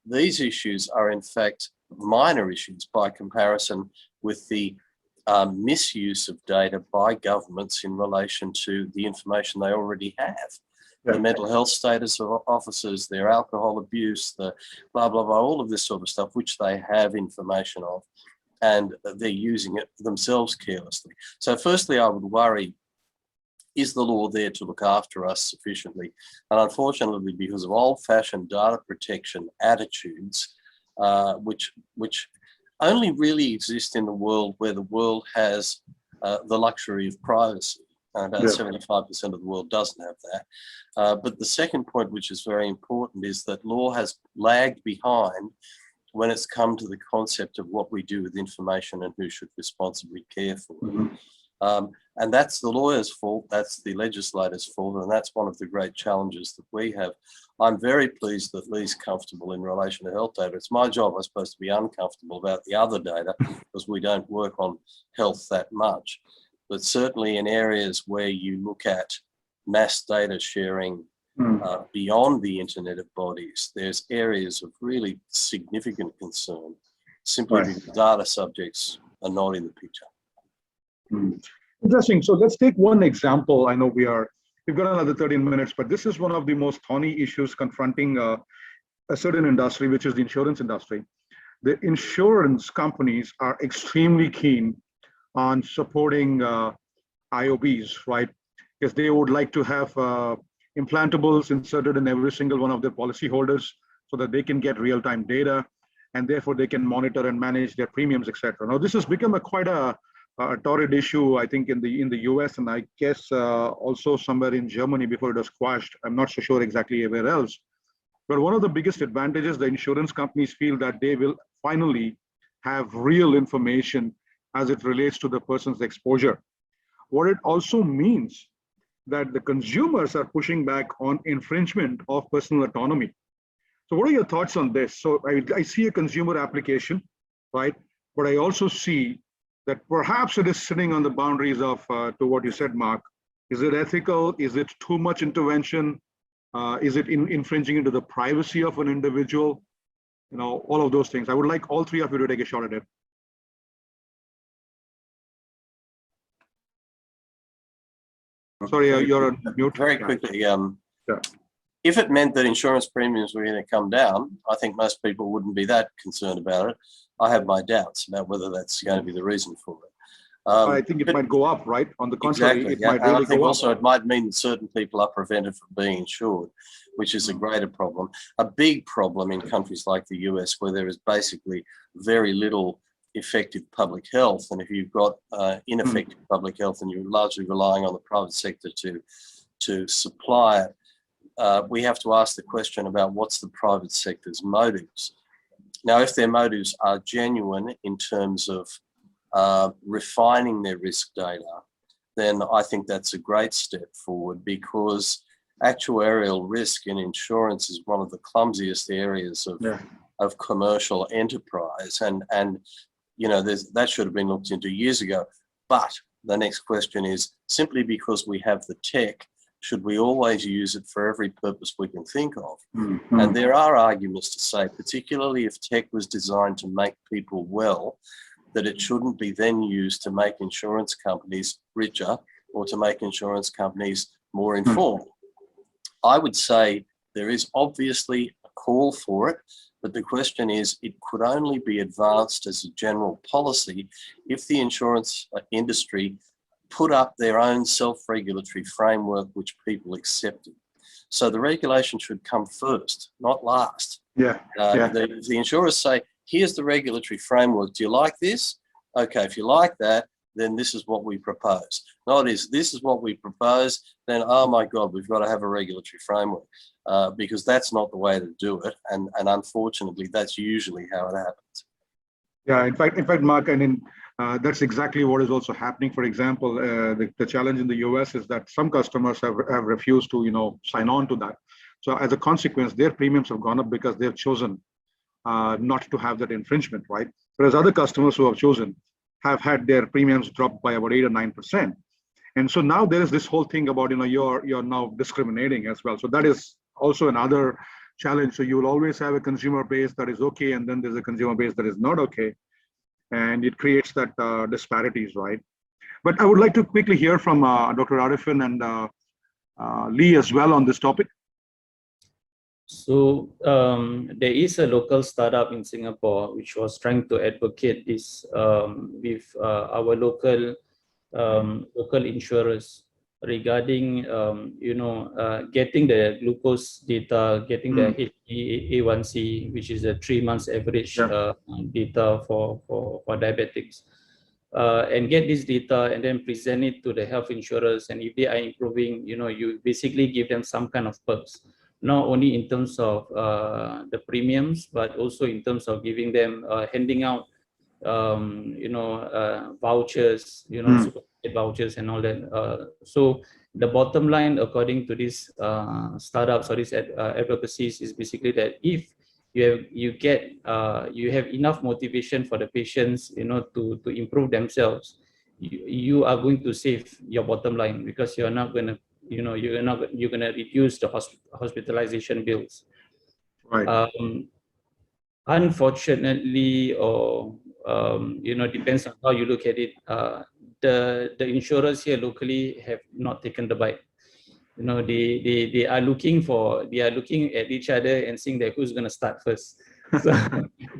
These issues are in fact minor issues by comparison with the misuse of data by governments in relation to the information they already have. The mental health status of officers, their alcohol abuse, the blah, blah, blah, all of this sort of stuff, which they have information of, and they're using it themselves carelessly. So firstly, I would worry is the law there to look after us sufficiently? And unfortunately, because of old-fashioned data protection attitudes, which only really exist in the world where the world has the luxury of privacy. About 75% of the world doesn't have that. But the second point, which is very important, is that law has lagged behind when it's come to the concept of what we do with information and who should responsibly care for it. And that's the lawyer's fault, that's the legislator's fault, and that's one of the great challenges that we have. I'm very pleased that Leigh's comfortable in relation to health data. It's my job, I'm supposed to be uncomfortable about the other data because we don't work on health that much. But certainly in areas where you look at mass data sharing beyond the Internet of Bodies, there's areas of really significant concern, simply because data subjects are not in the picture. Interesting. So let's take one example. I know we've got another 13 minutes, but this is one of the most thorny issues confronting a certain industry, which is the insurance industry. The insurance companies are extremely keen on supporting IOBs, right? Because they would like to have implantables inserted in every single one of their policyholders so that they can get real-time data and therefore they can monitor and manage their premiums, etc. Now, this has become quite a torrid issue, I think, in the US, and I guess also somewhere in Germany before it was quashed. I'm not so sure exactly where else. But one of the biggest advantages the insurance companies feel that they will finally have real information as it relates to the person's exposure. What it also means that the consumers are pushing back on infringement of personal autonomy. So what are your thoughts on this? So I see a consumer application, right? But I also see that perhaps it is sitting on the boundaries of, to what you said, Mark. Is it ethical? Is it too much intervention? Is it infringing into the privacy of an individual? You know, all of those things. I would like all three of you to take a shot at it. Sorry, you're on mute. Very quickly, if it meant that insurance premiums were going to come down, I think most people wouldn't be that concerned about it. I have my doubts about whether that's going to be the reason for it. I think it might go up, right? On the contrary, exactly, it might and really I think go also up. it might mean that certain people are prevented from being insured, which is a greater problem. A big problem in countries like the US, where there is basically very little effective public health, and if you've got ineffective public health and you're largely relying on the private sector to supply it, we have to ask the question about what's the private sector's motives. Now, if their motives are genuine in terms of refining their risk data, then I think that's a great step forward, because actuarial risk in insurance is one of the clumsiest areas of commercial enterprise. And you know, that should have been looked into years ago. But the next question is, simply because we have the tech, should we always use it for every purpose we can think of? And there are arguments to say, particularly if tech was designed to make people well, that it shouldn't be then used to make insurance companies richer or to make insurance companies more informed. I would say there is obviously a call for it, but the question is, it could only be advanced as a general policy if the insurance industry put up their own self-regulatory framework which people accepted. So the regulation should come first, not last. The insurers say, here's the regulatory framework. Do you like this? Okay, if you like that, then this is what we propose. Not this is what we propose, then, oh my God, we've got to have a regulatory framework, because that's not the way to do it. And unfortunately, that's usually how it happens. Yeah, in fact, Mark, I mean, that's exactly what is also happening. For example, the challenge in the US is that some customers have refused to, you know, sign on to that. So as a consequence, their premiums have gone up because they've chosen not to have that infringement, right? Whereas other customers who have chosen have had their premiums dropped by about 8 or 9%. And so now there is this whole thing about, you know, you're now discriminating as well. So that is also another challenge. So you will always have a consumer base that is okay, and then there's a consumer base that is not okay. And it creates that disparities, right? But I would like to quickly hear from Dr. Ariffin and Leigh as well on this topic. So there is a local startup in Singapore which was trying to advocate this with our local insurers. regarding getting the glucose data, getting the HbA1c, which is a 3 months average data for diabetics, and get this data and then present it to the health insurers. And if they are improving, you basically give them some kind of perks, not only in terms of the premiums, but also in terms of giving them handing out vouchers, supermarket vouchers and all that. So the bottom line, according to these startups or these advocacies, is basically that if you have enough motivation for the patients, to improve themselves, you are going to save your bottom line, because you're not going to, you're going to reduce the hospitalization bills. Right. Unfortunately, or depends on how you look at it, the insurers here locally have not taken the bite. They are looking at each other and seeing that who's going to start first. So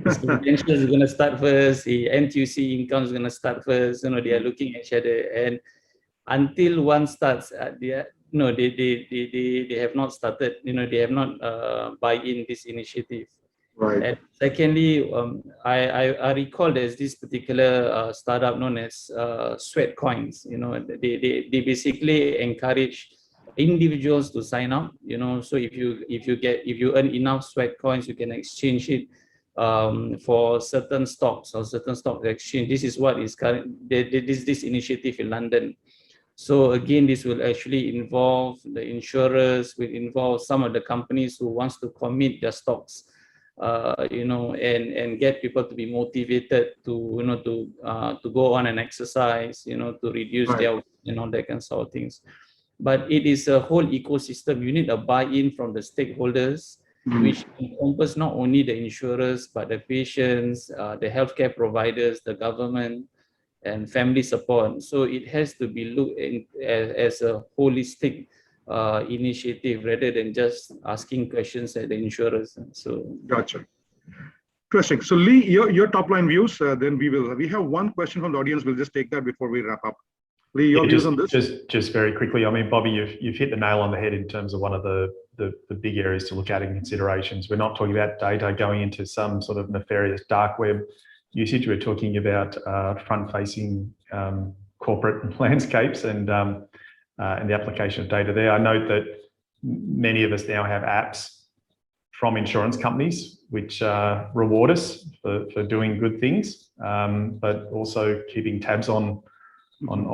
Prudential is going to start first, the NTUC income is going to start first. They are looking at each other, and until one starts, they have not started. They have not buy in this initiative. Right. And secondly, I recall there's this particular startup known as Sweat Coins. They basically encourage individuals to sign up. So if you earn enough Sweat Coins, you can exchange it for certain stocks or certain stock exchange. This is what is current. This initiative in London. So again, this will actually involve the insurers, will involve some of the companies who wants to commit their stocks. And get people to be motivated to go on and exercise, to reduce their, that kind of things. But it is a whole ecosystem. You need a buy-in from the stakeholders, which encompass not only the insurers, but the patients, the healthcare providers, the government, and family support. So it has to be looked as a holistic initiative rather than just asking questions at the insurers. So gotcha. Interesting. So Leigh, your top line views, then we have one question from the audience. We'll just take that before we wrap up. Leigh, your views on this? Just very quickly. I mean, Bobby, you've hit the nail on the head in terms of one of the big areas to look at in considerations. We're not talking about data going into some sort of nefarious dark web usage. We're talking about front-facing corporate landscapes and the application of data there. I note that many of us now have apps from insurance companies which reward us for doing good things, but also keeping tabs on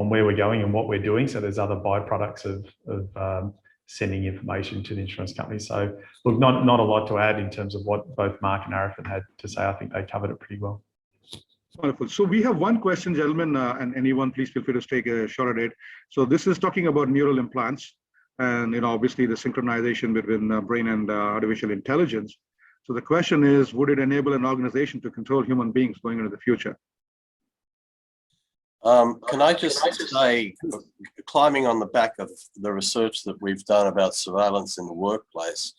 where we're going and what we're doing. So there's other byproducts of sending information to the insurance companies. So look, not a lot to add in terms of what both Mark and Ariffin had to say. I think they covered it pretty well. Wonderful. So we have one question, gentlemen, and anyone, please feel free to take a shot at it. So this is talking about neural implants and, obviously the synchronization between brain and artificial intelligence. So the question is, would it enable an organization to control human beings going into the future? Can I just say, climbing on the back of the research that we've done about surveillance in the workplace,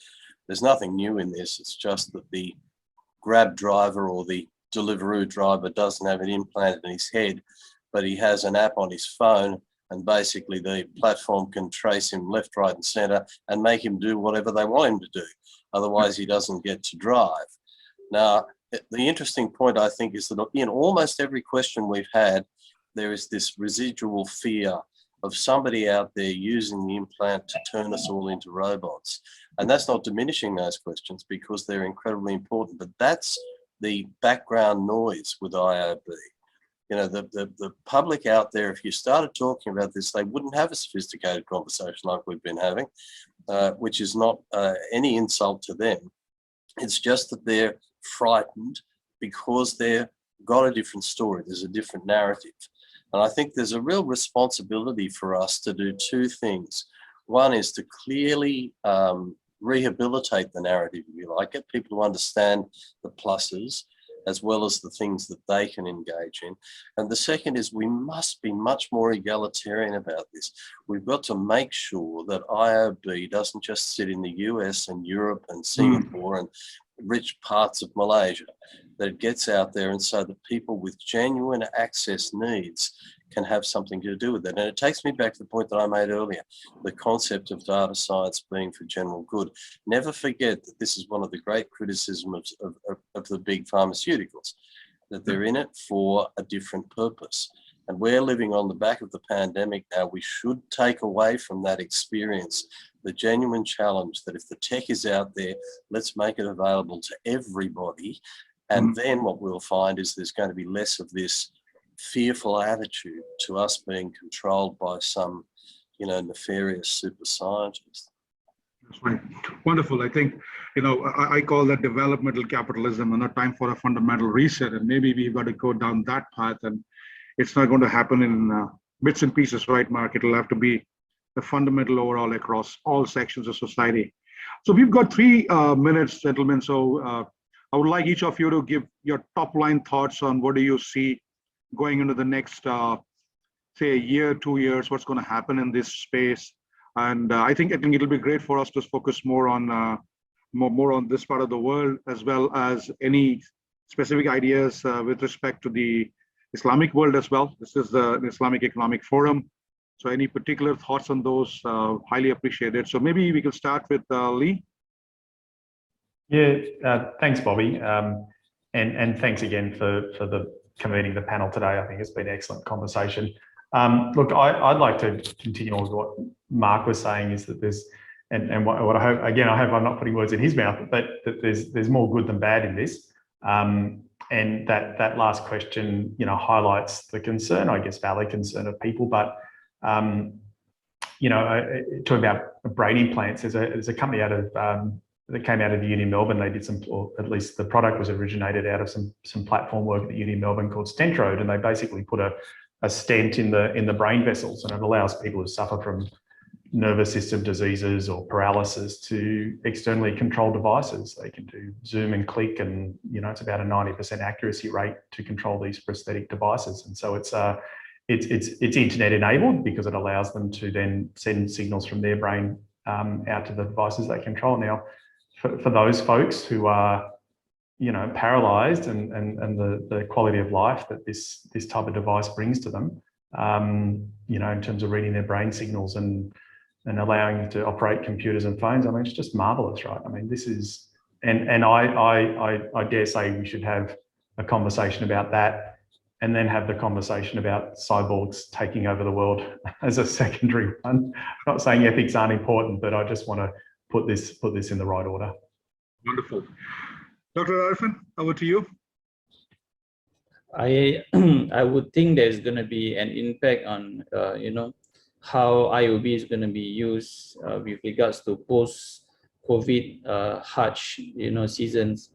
there's nothing new in this. It's just that the Grab driver or the Deliveroo driver doesn't have an implant in his head, but he has an app on his phone, and basically the platform can trace him left, right, and center and make him do whatever they want him to do. Otherwise, he doesn't get to drive. Now, the interesting point, I think, is that in almost every question we've had, there is this residual fear of somebody out there using the implant to turn us all into robots. And that's not diminishing those questions, because they're incredibly important, but that's the background noise with IOB. The public out there, if you started talking about this, they wouldn't have a sophisticated conversation like we've been having, which is not any insult to them. It's just that they're frightened because they've got a different story. There's a different narrative. And I think there's a real responsibility for us to do two things. One is to clearly rehabilitate the narrative, if you like, get people to understand the pluses as well as the things that they can engage in. And the second is we must be much more egalitarian about this. We've got to make sure that IOB doesn't just sit in the US and Europe and Singapore and rich parts of Malaysia, that it gets out there, and so that people with genuine access needs can have something to do with it. And it takes me back to the point that I made earlier, the concept of data science being for general good. Never forget that this is one of the great criticisms of the big pharmaceuticals, that they're in it for a different purpose. And we're living on the back of the pandemic now. We should take away from that experience the genuine challenge that if the tech is out there, let's make it available to everybody. And then what we'll find is there's going to be less of this fearful attitude to us being controlled by some, nefarious super scientist. That's right. Wonderful. I think, I call that developmental capitalism and a time for a fundamental reset. And maybe we've got to go down that path, and it's not going to happen in bits and pieces, right, Mark? It'll have to be the fundamental overall across all sections of society. So we've got 3 minutes, gentlemen. So I would like each of you to give your top line thoughts on what do you see going into the next, say, a year, 2 years, what's going to happen in this space. And I think it'll be great for us to focus more on more on this part of the world, as well as any specific ideas with respect to the Islamic world as well. This is the Islamic Economic Forum. So any particular thoughts on those, highly appreciated. So maybe we can start with Leigh. Yeah, thanks, Bobby. And thanks again for the convening the panel today. I think it's been an excellent conversation. Look, I'd like to continue on with what Mark was saying, is that there's, and what I hope, again, I hope I'm not putting words in his mouth, but that there's more good than bad in this. And that last question, highlights the concern, I guess, valid concern of people. But, talking about brain implants, there's a company out of, that came out of the Uni of Melbourne. They did some, or at least the product was originated out of some platform work at the Uni of Melbourne called Stentrode, and they basically put a stent in the brain vessels, and it allows people who suffer from nervous system diseases or paralysis to externally control devices. They can do zoom and click, and it's about a 90% accuracy rate to control these prosthetic devices. And so it's internet enabled because it allows them to then send signals from their brain out to the devices they control. Now, for those folks who are paralyzed and the quality of life that this type of device brings to them, in terms of reading their brain signals and allowing them to operate computers and phones, I mean, it's just marvelous, right? I mean, this is, and I dare say we should have a conversation about that, and then have the conversation about cyborgs taking over the world as a secondary one. I'm not saying ethics aren't important, but I just want to put this in the right order. Wonderful. Dr. Ariffin, over to you. I would think there's going to be an impact on how IOB is going to be used with regards to post-COVID Hajj seasons.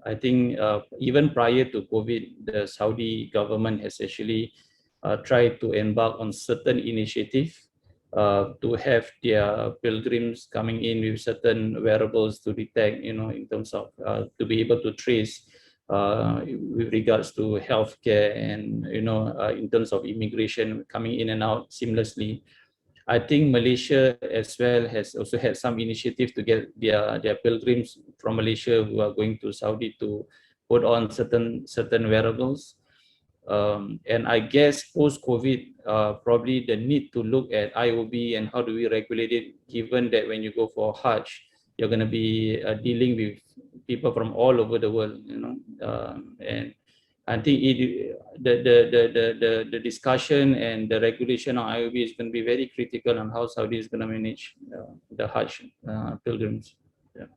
I think even prior to COVID, the Saudi government has actually tried to embark on certain initiatives to have their pilgrims coming in with certain wearables to detect, in terms of to be able to trace with regards to healthcare and, in terms of immigration coming in and out seamlessly. I think Malaysia as well has also had some initiative to get their pilgrims from Malaysia who are going to Saudi to put on certain wearables. And I guess post-COVID, probably the need to look at IOB and how do we regulate it, given that when you go for Hajj, you're going to be dealing with people from all over the world, and I think the discussion and the regulation on IOB is going to be very critical on how Saudi is going to manage the Hajj pilgrims. Yeah.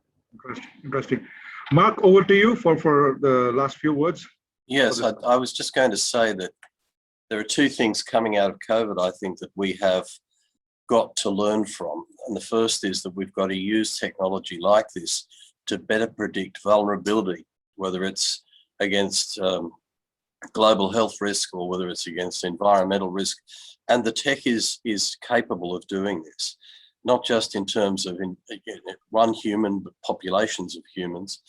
Interesting. Mark, over to you for the last few words. Yes, I was just going to say that there are 2 things coming out of COVID, I think, that we have got to learn from. And the first is that we've got to use technology like this to better predict vulnerability, whether it's against global health risk or whether it's against environmental risk. And the tech is capable of doing this, not just in terms of one human, but populations of humans.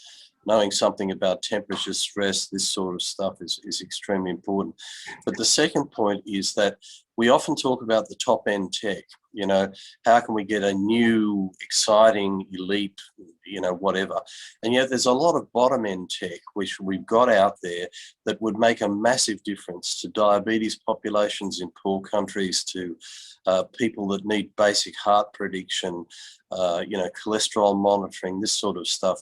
Knowing something about temperature, stress, this sort of stuff is extremely important. But the second point is that we often talk about the top end tech. How can we get a new, exciting, elite, whatever. And yet there's a lot of bottom end tech which we've got out there that would make a massive difference to diabetes populations in poor countries, to people that need basic heart prediction, cholesterol monitoring, this sort of stuff.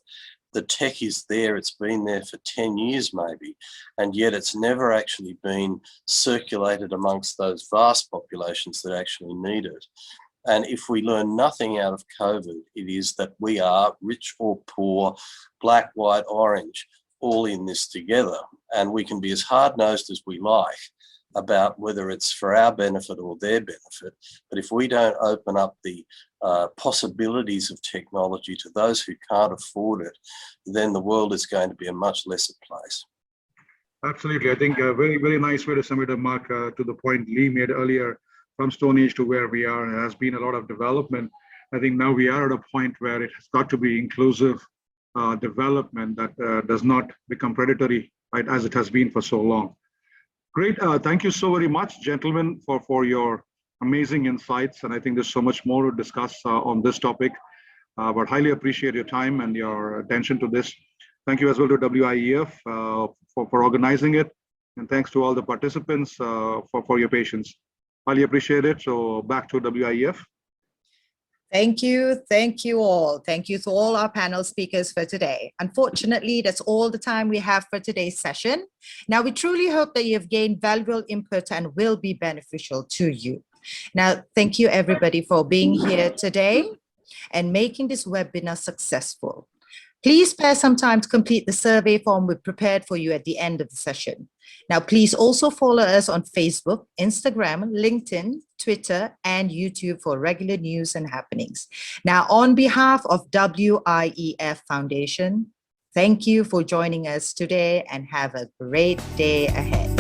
The tech is there, it's been there for 10 years maybe, and yet it's never actually been circulated amongst those vast populations that actually need it. And if we learn nothing out of COVID, it is that we are rich or poor, black, white, orange, all in this together. And we can be as hard-nosed as we like about whether it's for our benefit or their benefit. But if we don't open up the possibilities of technology to those who can't afford it, then the world is going to be a much lesser place. Absolutely. I think a very, very nice way to sum it up, Mark, to the point Leigh made earlier, from Stone Age to where we are. There has been a lot of development. I think now we are at a point where it has got to be inclusive development that does not become predatory, right, as it has been for so long. Great. Thank you so very much, gentlemen, for your amazing insights. And I think there's so much more to discuss on this topic, but highly appreciate your time and your attention to this. Thank you as well to WIEF for organizing it. And thanks to all the participants for your patience. Highly appreciate it. So back to WIEF. Thank you. Thank you all. Thank you to all our panel speakers for today. Unfortunately, that's all the time we have for today's session. Now, we truly hope that you have gained valuable input and will be beneficial to you. Now, thank you everybody for being here today and making this webinar successful. Please spare some time to complete the survey form we prepared for you at the end of the session. Now, please also follow us on Facebook, Instagram, LinkedIn, Twitter, and YouTube for regular news and happenings. Now, on behalf of WIEF Foundation, thank you for joining us today and have a great day ahead.